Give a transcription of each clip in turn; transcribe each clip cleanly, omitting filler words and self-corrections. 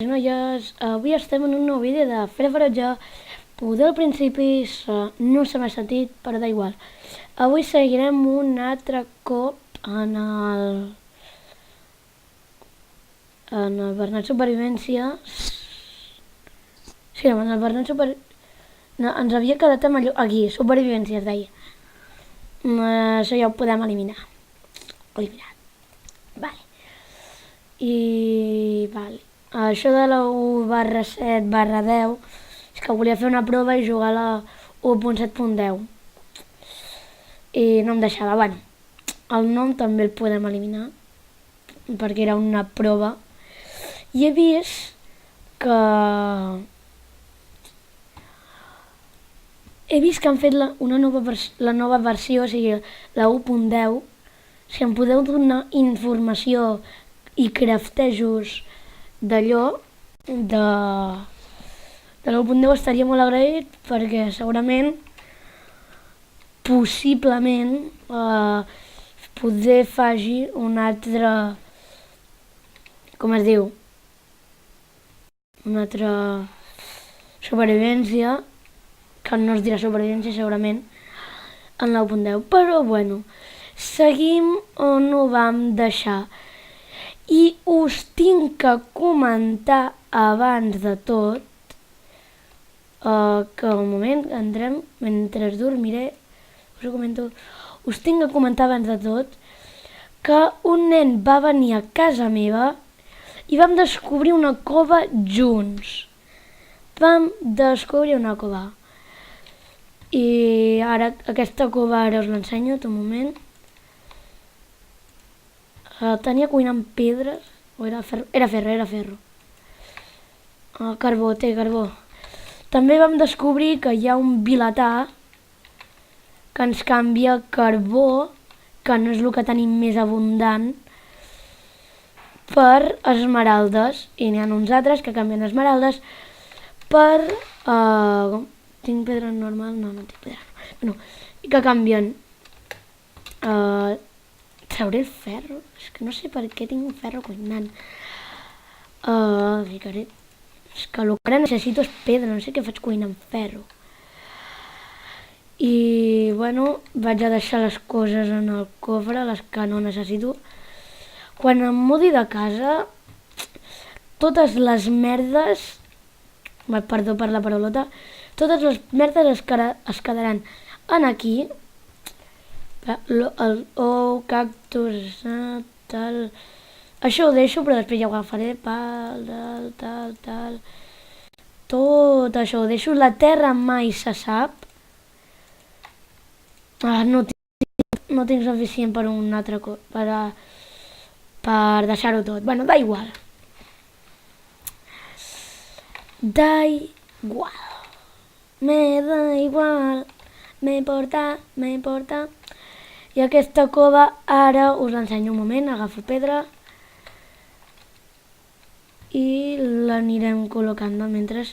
Noies, avui estem en un nou vídeo de Fer Ferotge. Poder al principi no se m'ha sentit, però da igual. Avui seguirem un altre cop en el Bernat Supervivència. Sí, en el Bernat Supervivència... No, ens havia quedat amb allò... Aquí, Supervivència es deia. Això ja ho podem eliminar. Eliminat. Vale. Vale. Això de la 1/7/10 és que volia fer una prova i jugar a la 1.7.10 i no em deixava. Bueno, el nom també el podem eliminar perquè era una prova i he vist que han fet la nova versió, o sigui, la 1.10. Si em podeu donar informació i craftejos d'allò, de l'1.10 estaria molt agraït, perquè segurament, possiblement, poder faci un altre, com es diu, una altra supervivència, que no es dirà supervivència segurament, en l'1.10. Però bueno, seguim on ho vam deixar. I us tinc que comentar abans de tot que al moment entrem, mentre dormiré, us ho comento, us tinc que comentar abans de tot que un nen va venir a casa meva i vam descobrir una cova junts. Vam descobrir una cova. I ara aquesta cova ara us l'ensenyo, un moment. Tenia cuinant pedres, o era ferro? Era ferro. Carbó, té carbó. També vam descobrir que hi ha un vilatà que ens canvia carbó, que no és el que tenim més abundant, per esmeraldes. I n'hi ha uns altres que canvien esmeraldes per... tinc pedra normal? No tinc pedra. Bueno, i que canvien... trauré el ferro? És que no sé per què tinc un ferro cuinant. Ficaré... És que el que ara necessito és pedra, no sé què faig cuinant ferro. I, bueno, vaig a deixar les coses en el cofre, les que no necessito. Quan em mudi de casa, totes les merdes... Perdó per la paraulota. Totes les merdes es quedaran en aquí. El cactus, tal... Això ho deixo, però després ja ho agafaré, tal... Tot això ho deixo. La terra mai se sap. No tinc suficient per un altre cop, per deixar-ho tot. Bueno, da igual. Me da igual. Me importa. I aquesta cova ara us l'ensenyo un moment, agafo pedra i l'anirem col·locant mentre.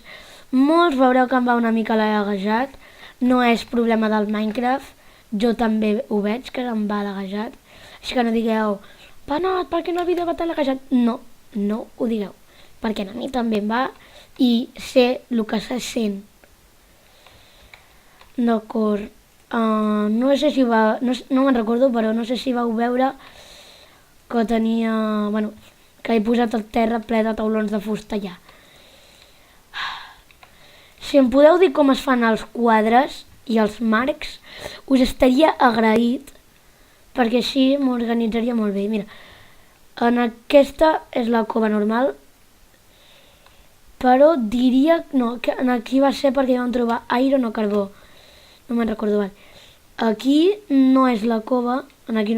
Molts veureu que em va una mica laguejat, no és problema del Minecraft, jo també ho veig que em va laguejat, així que no digueu, Panot, per què no el vídeo va tan laguejat? No ho digueu, perquè a mi també em va i sé el que se sent. D'acord. No sé si no me'n recordo, però no sé si vau veure que tenia... Bueno, que he posat el terra ple de taulons de fusta allà. Si em podeu dir com es fan els quadres i els marcs, us estaria agraït, perquè així m'organitzaria molt bé. Mira, en aquesta és la cova normal, però diria... No, que aquí va ser perquè vam trobar iron o carbó. No me'n recordo, val. Aquí no és la cova, aquí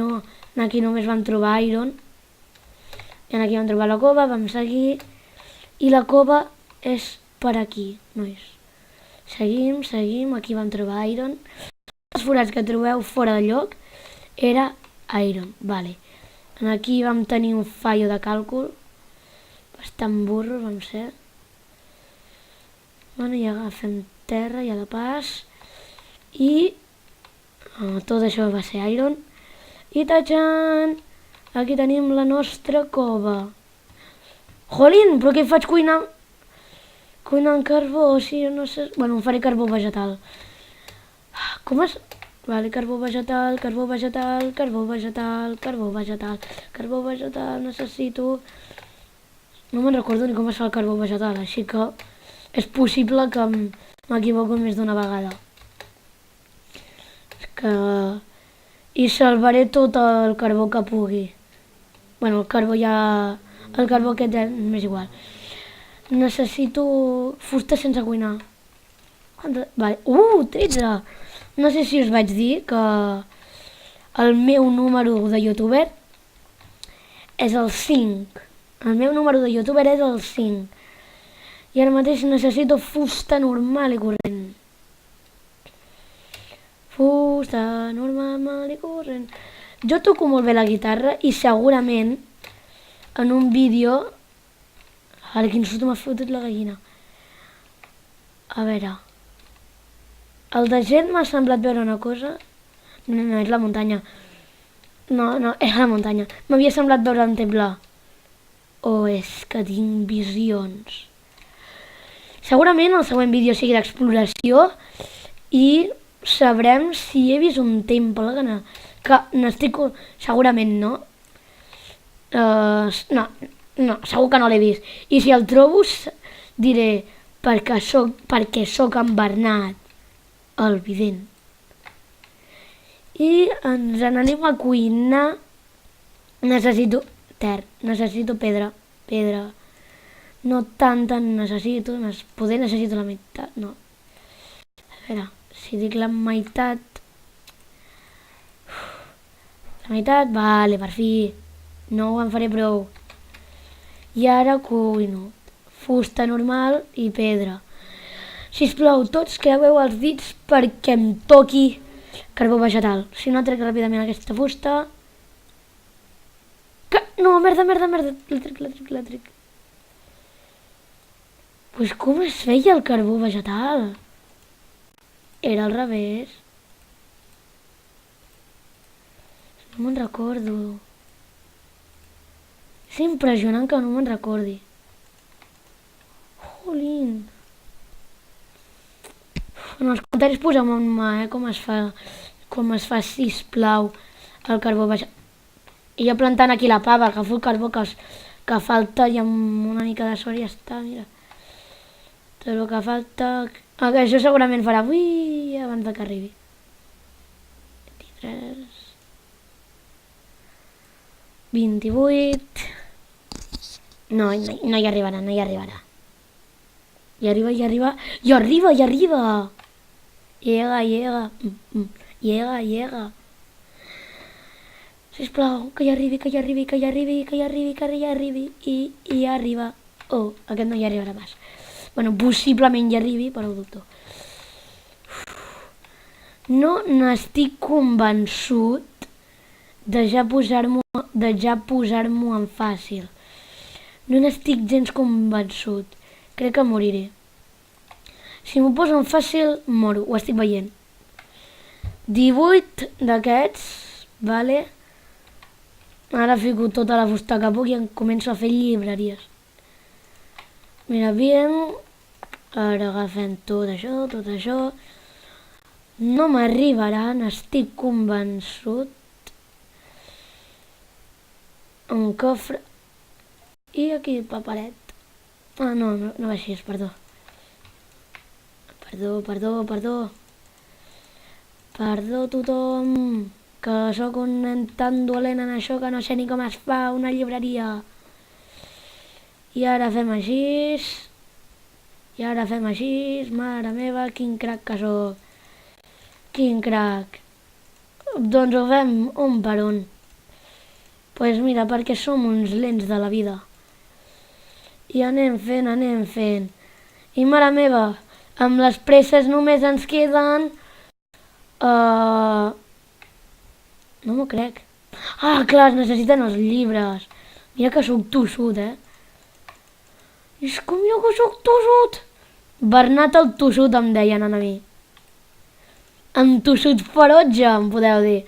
només vam trobar iron, i aquí vam trobar la cova, vam seguir, i la cova és per aquí, nois. Seguim, aquí vam trobar iron. Els forats que trobeu fora de lloc era iron, vale. Aquí vam tenir un fallo de càlcul, bastant burros vam ser. Bueno, i agafem terra i a la pas... I tot això va ser iron. I tachan! Aquí tenim la nostra cova. Jolín, però què faig cuinant? Cuinant carbó, sí, no sé... Bueno, em faré carbó vegetal. Com es... Vale, carbó vegetal, carbó vegetal, carbó vegetal, carbó vegetal, carbó vegetal, necessito... No me'n recordo ni com es fa el carbó vegetal, així que és possible que m'equivoco més d'una vegada. Que... I salvaré tot el carbó que pugui. Bueno, el carbó ja... El carbó aquest m'és igual. Necessito fusta sense cuinar. Vale. 13! No sé si us vaig dir que el meu número de youtuber és el 5. El meu número de youtuber és el 5. I ara mateix necessito fusta normal i corrent. Fusta normal i corrent. Jo toco molt bé la guitarra i segurament en un vídeo... Ara, quin susto m'ha fotut la gallina. A veure... El de gent m'ha semblat veure una cosa... No, és la muntanya. No, és la muntanya. M'havia semblat veure un temple. Oh, és que tinc visions. Segurament el següent vídeo sigui d'exploració i sabrem si he vist un temple que n'estic... Segurament no. No, segur que no l'he vist. I si el trobo diré perquè soc en Bernat, el vident. I ens n'anem a cuinar. Necessito pedra. No tant necessito, poder necessito la meitat, no. A veure, si dic la meitat... La meitat, vale, per fi. No en faré prou. I ara cuino. Fusta normal i pedra. Sisplau, tots creueu els dits perquè em toqui carbó vegetal. Si no, trec ràpidament aquesta fusta. No, merda. La trec. Pues com es feia el carbó vegetal? Era al revés. No me'n recordo. És impressionant que no me'n recordi. Jolín. En els comentaris poseu-me com es fa, sisplau, el carbó vegetal. I jo plantant aquí la pava, agafo el carbó que falta i amb una mica de sort ja està, mira. Tot el que falta... Això segurament farà avui abans que arribi. 23... 28... No hi arribarà. I arriba. Llega. Sisplau, que hi arribi. I arriba. Oh, aquest no hi arribarà pas. Bueno, possiblement hi arribi, però ho dubto. No n'estic convençut de ja posar-m'ho en fàcil. No n'estic gens convençut. Crec que moriré. Si m'ho poso en fàcil, moro. Ho estic veient. 18 d'aquests, vale? Ara fico tota la fusta que puc i em començo a fer llibreries. Mira, bien. Ara agafem tot això. No m'arribarà, n'estic convençut. Un cofre. I aquí el paperet. No va així, perdó. Perdó tothom, que sóc un nen tan dolent en això que no sé ni com es fa una llibreria. I ara fem així. Mare meva, quin crac que sóc. Quin crac. Doncs ho fem un per un. Pues mira, perquè som uns lents de la vida. I anem fent. I mare meva, amb les presses només ens queden... No m'ho crec. Clar, es necessiten els llibres. Mira que sóc tossut, És com jo que sóc tossut. Bernat el tossut em deien a mi. En tossut ferotge, em podeu dir.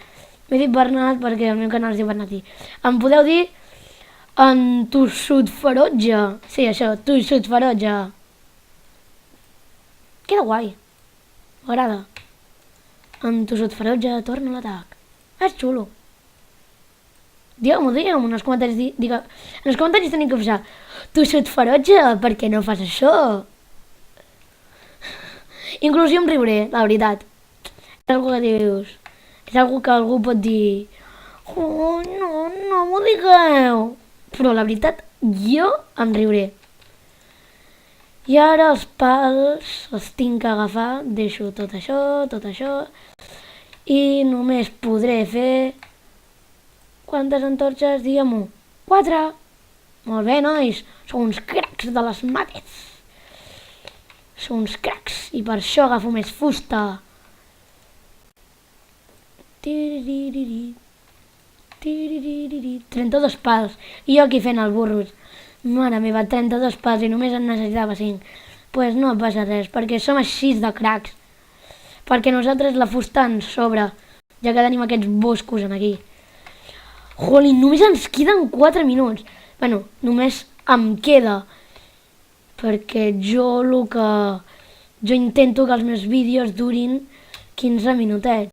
M'he dit Bernat perquè el meu canal es diu Bernatí. Em podeu dir En tossut ferotge. Sí, això, tossut ferotge. Queda guai. M'agrada. En tossut ferotge torna a l'atac. És xulo. Digueu-m'ho en els comentaris. En els comentaris teniu que posar tossut ferotge, per què no fas això? Inclús jo em riuré, la veritat. És algú que dius... És algú que algú pot dir... Oh, no m'ho digueu. Però la veritat, jo em riuré. I ara els pals els tinc que agafar. Deixo tot això. I només podré fer... Quantes antorxes? Diguem-ho. 4! Molt bé, nois. Sou uns cracs de les mates. Sou uns cracs. I per això agafo més fusta. 32 pals. I jo aquí fent el burros. Mare meva, 32 pals i només en necessitava 5. Pues no passa res, perquè som així de cracs. Perquè nosaltres la fusta ens sobra, ja que tenim aquests boscos aquí. Joli, només ens queden 4 minuts. Bueno, només em queda. Perquè jo intento que els meus vídeos durin 15 minutets.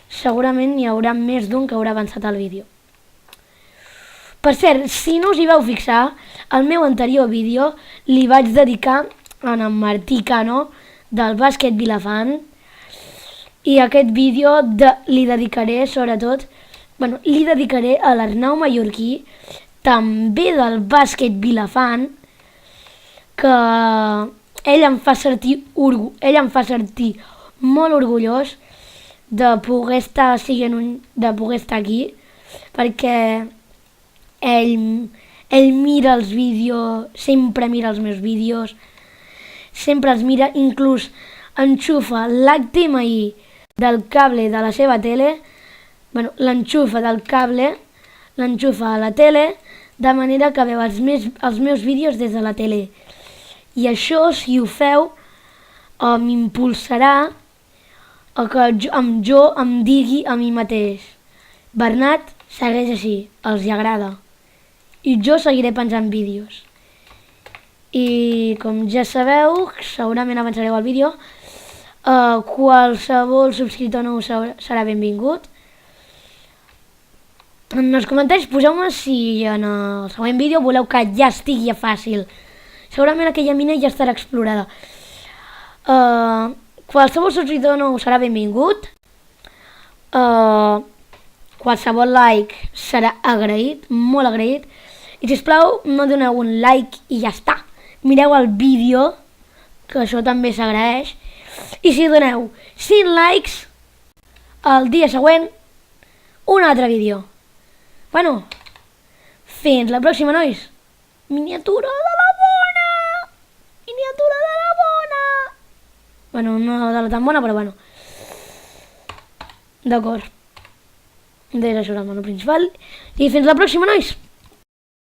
Segurament hi haurà més d'un que haurà avançat el vídeo. Per cert, si no us hi vau fixar, el meu anterior vídeo li vaig dedicar a en Martí Cano del bàsquet Vilafant i aquest vídeo li dedicaré sobretot, li dedicaré a l'Arnau Mallorquí, també del bàsquet Vilafant, que ell em fa sentir molt orgullós de poder estar aquí, perquè ell mira els vídeos, sempre mira els meus vídeos, sempre els mira, inclús enxufa l'HDMI del cable de la seva tele, l'enxufa del cable, l'enxufa a la tele, de manera que veu els meus vídeos des de la tele. I això, si ho feu, m'impulsarà a que jo em digui a mi mateix: Bernat, segueix així, els hi agrada. I jo seguiré penjant vídeos. I com ja sabeu, segurament avançareu el vídeo, qualsevol subscriptor nou serà benvingut. En els comentaris poseu-me si en el següent vídeo voleu que ja estigui fàcil. Segurament aquella mina ja estarà explorada. Qualsevol subscriptor nou serà benvingut. Qualsevol like serà agraït, molt agraït. I sisplau, no doneu un like i ja està. Mireu el vídeo, que això també s'agraeix. I si doneu 5 likes, el dia següent, un altre vídeo. Bueno, fins la pròxima, nois. Miniatura de la bona! Miniatura de la bona! Bueno, no de la tan bona, però bueno. D'acord. Deixa això la mano principal. I fins la pròxima, nois.